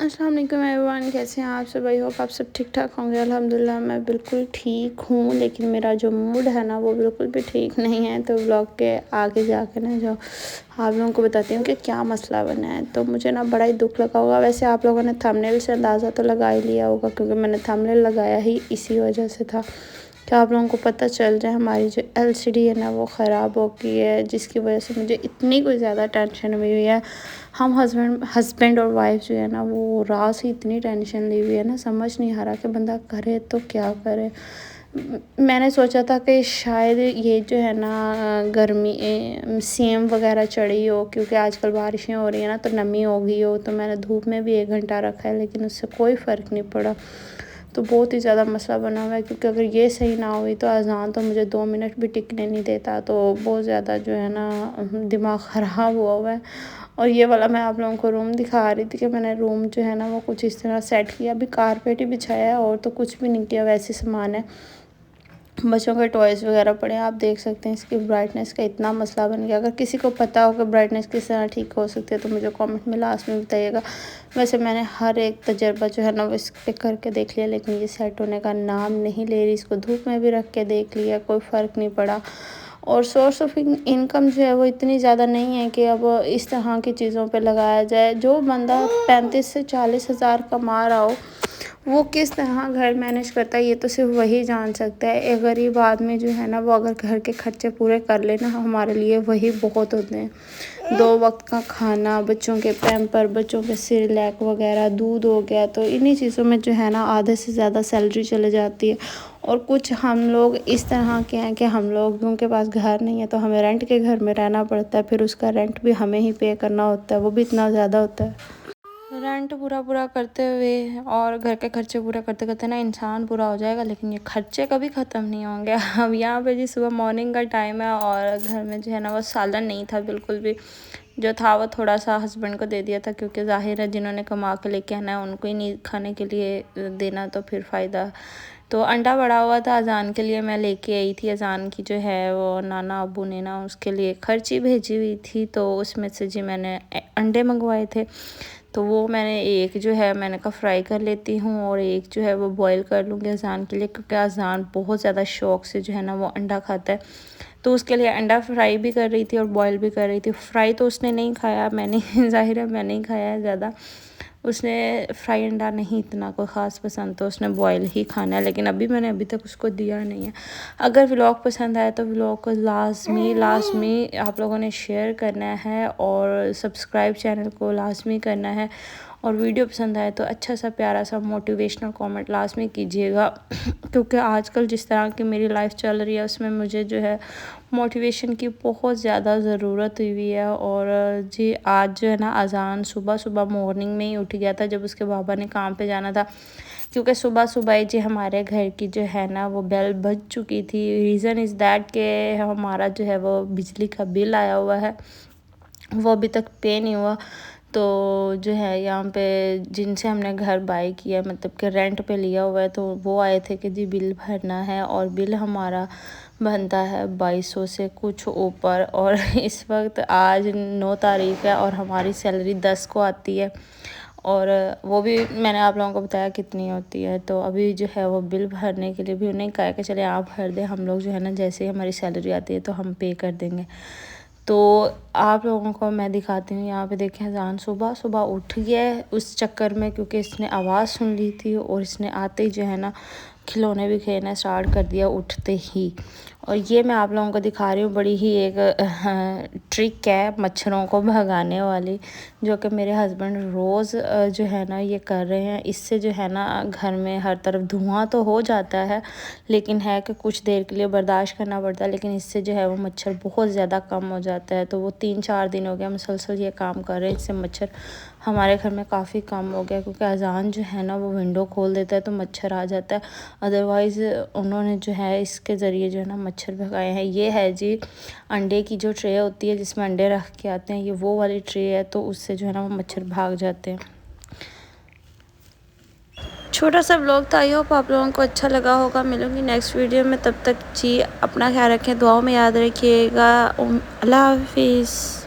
अस्सलाम वालेकुम एवरीवन, कैसे हैं आप सब। आई होप आप सब ठीक ठाक होंगे। अल्हम्दुलिल्लाह मैं बिल्कुल ठीक हूँ, लेकिन मेरा जो मूड है ना वो बिल्कुल भी ठीक नहीं है। तो ब्लॉग के आगे जाके ना जो आप लोगों को बताती हूँ कि क्या मसला बना है। तो मुझे ना बड़ा ही दुख लगा होगा। वैसे आप लोगों ने थंबनेल से अंदाज़ा तो लगा ही लिया होगा, क्योंकि मैंने थंबनेल लगाया ही इसी वजह से था कि आप लोगों को पता चल जाए हमारी जो एलसीडी है ना वो ख़राब हो गई है, जिसकी वजह से मुझे इतनी कोई ज़्यादा टेंशन हुई हुई है। हम हस्बैंड और वाइफ जो है ना वो रात से इतनी टेंशन ली हुई है ना, समझ नहीं आ रहा कि बंदा करे तो क्या करे। मैंने सोचा था कि शायद ये जो है ना गर्मी सेम वगैरह चढ़ी हो, क्योंकि आजकल बारिशें हो रही हैं ना तो नमी हो गई हो। तो मैंने धूप में भी 1 घंटा रखा है, लेकिन उससे कोई फ़र्क नहीं पड़ा। तो बहुत ही ज़्यादा मसला बना हुआ है, क्योंकि अगर ये सही ना हुई तो अज़ान तो मुझे 2 मिनट भी टिकने नहीं देता। तो बहुत ज़्यादा जो है ना दिमाग ख़राब हुआ है। और ये वाला मैं आप लोगों को रूम दिखा रही थी कि मैंने रूम जो है ना वो कुछ इस तरह सेट किया। अभी कारपेट ही बिछाया है और तो कुछ भी नहीं किया, वैसे सामान है। बच्चों के टॉयज़ वगैरह पड़े हैं, आप देख सकते हैं। इसकी ब्राइटनेस का इतना मसला बन गया। अगर किसी को पता हो कि ब्राइटनेस किस तरह ठीक हो सकती है तो मुझे कमेंट में लास्ट में बताइएगा। वैसे मैंने हर एक तजर्बा जो है ना वो इस पर करके देख लिया, लेकिन ये सेट होने का नाम नहीं ले रही। इसको धूप में भी रख के देख लिया, कोई फ़र्क नहीं पड़ा। और सोर्स ऑफ इनकम जो है वो इतनी ज़्यादा नहीं है कि अब इस तरह की चीज़ों पे लगाया जाए। जो बंदा 35 से 40 हज़ार कमा रहा हो वो किस तरह घर मैनेज करता है, ये तो सिर्फ वही जान सकता है। एक गरीब आदमी जो है ना वो अगर घर के खर्चे पूरे कर लेना, हमारे लिए वही बहुत होते हैं। 2 वक्त का खाना, बच्चों के पैम्पर, बच्चों के सिरलैक वगैरह, दूध हो गया, तो इन्हीं चीज़ों में जो है ना आधे से ज़्यादा सैलरी चले जाती है। और कुछ हम लोग इस तरह के हैं कि हम लोगों के पास घर नहीं है तो हमें रेंट के घर में रहना पड़ता है। फिर उसका रेंट भी हमें ही पे करना होता है, वो भी इतना ज़्यादा होता है। रेंट पूरा करते हुए और घर के खर्चे पूरा करते करते ना इंसान पूरा हो जाएगा, लेकिन ये खर्चे कभी ख़त्म नहीं होंगे। अब यहाँ पे जी सुबह मॉर्निंग का टाइम है और घर में जो है ना वो सालन नहीं था बिल्कुल भी। जो था वो थोड़ा सा हस्बैंड को दे दिया था, क्योंकि ज़ाहिर है जिन्होंने कमा के लेके आना है उनको ही नहीं खाने के लिए देना, तो फिर फ़ायदा। तो अंडा पड़ा हुआ था अज़ान के लिए, मैं लेके आई थी। अज़ान की जो है वो नाना अब्बू ने ना उसके लिए खर्ची भेजी हुई थी, तो उसमें से जी मैंने अंडे मंगवाए थे। तो वो मैंने एक जो है मैंने कहा फ्राई कर लेती हूँ और एक जो है वो बॉईल कर लूँगी अज़ान के लिए, क्योंकि अज़ान बहुत ज़्यादा शौक़ से जो है ना वो अंडा खाता है। तो उसके लिए अंडा फ्राई भी कर रही थी और बॉईल भी कर रही थी। फ्राई तो उसने नहीं खाया, मैंने ज़ाहिर है मैंने ही खाया है ज़्यादा। उसने फ्राई अंडा नहीं इतना कोई ख़ास पसंद, तो उसने बॉयल ही खाना है। लेकिन मैंने अभी तक उसको दिया नहीं है। अगर व्लॉग पसंद आए तो व्लॉग को लाजमी आप लोगों ने शेयर करना है और सब्सक्राइब चैनल को लाजमी करना है। और वीडियो पसंद आए तो अच्छा सा प्यारा सा मोटिवेशनल कमेंट लाजमी कीजिएगा, क्योंकि आजकल जिस तरह की मेरी लाइफ चल रही है उसमें मुझे जो है मोटिवेशन की बहुत ज़्यादा ज़रूरत हुई है। और जी आज जो है ना अज़ान सुबह मॉर्निंग में ही उठ गया था, जब उसके बाबा ने काम पे जाना था, क्योंकि सुबह ही जी हमारे घर की जो है ना वो बेल बज चुकी थी। रीज़न इज़ दैट के हमारा जो है वो बिजली का बिल आया हुआ है, वो अभी तक पे नहीं हुआ। तो जो है यहाँ पे जिनसे हमने घर बाय किया, मतलब कि रेंट पे लिया हुआ है, तो वो आए थे कि जी बिल भरना है। और बिल हमारा बनता है 2200 से कुछ ऊपर। और इस वक्त आज 9 तारीख़ है और हमारी सैलरी 10 को आती है, और वो भी मैंने आप लोगों को बताया कितनी होती है। तो अभी जो है वो बिल भरने के लिए भी उन्हें कहा कि चले आप भर दें, हम लोग जो है ना जैसे ही हमारी सैलरी आती है तो हम पे कर देंगे। तो आप लोगों को मैं दिखाती हूँ। यहाँ पे देखें अज़ान सुबह उठ गया है उस चक्कर में, क्योंकि इसने आवाज़ सुन ली थी और इसने आते ही जो है ना खिलौने भी खेलना स्टार्ट कर दिया उठते ही। और ये मैं आप लोगों को दिखा रही हूँ बड़ी ही एक ट्रिक है मच्छरों को भगाने वाली, जो कि मेरे हस्बैंड रोज़ जो है ना ये कर रहे हैं। इससे जो है ना घर में हर तरफ धुआं तो हो जाता है, लेकिन है कि कुछ देर के लिए बर्दाश्त करना पड़ता है, लेकिन इससे जो है वो मच्छर बहुत ज़्यादा कम हो जाता है। तो वो 3-4 दिन हो गया मुसलसल ये काम कर रहे हैं, इससे मच्छर हमारे घर में काफ़ी कम हो गया। क्योंकि अज़ान जो है ना वो विंडो खोल देता है तो मच्छर आ जाता है। अदरवाइज़ उन्होंने जो है इसके ज़रिए जो है ना मच्छर भगाए हैं। ये है जी अंडे की जो ट्रे होती है जिसमें अंडे रख के आते हैं, ये वो वाली ट्रे है, तो उससे जो है ना वो मच्छर भाग जाते हैं। छोटा सा व्लॉग था, आई होप आप लोगों को अच्छा लगा होगा। मिलूंगी नेक्स्ट वीडियो में, तब तक जी अपना ख्याल रखें, दुआओं में याद रखिएगा। अल्लाह हाफिज़।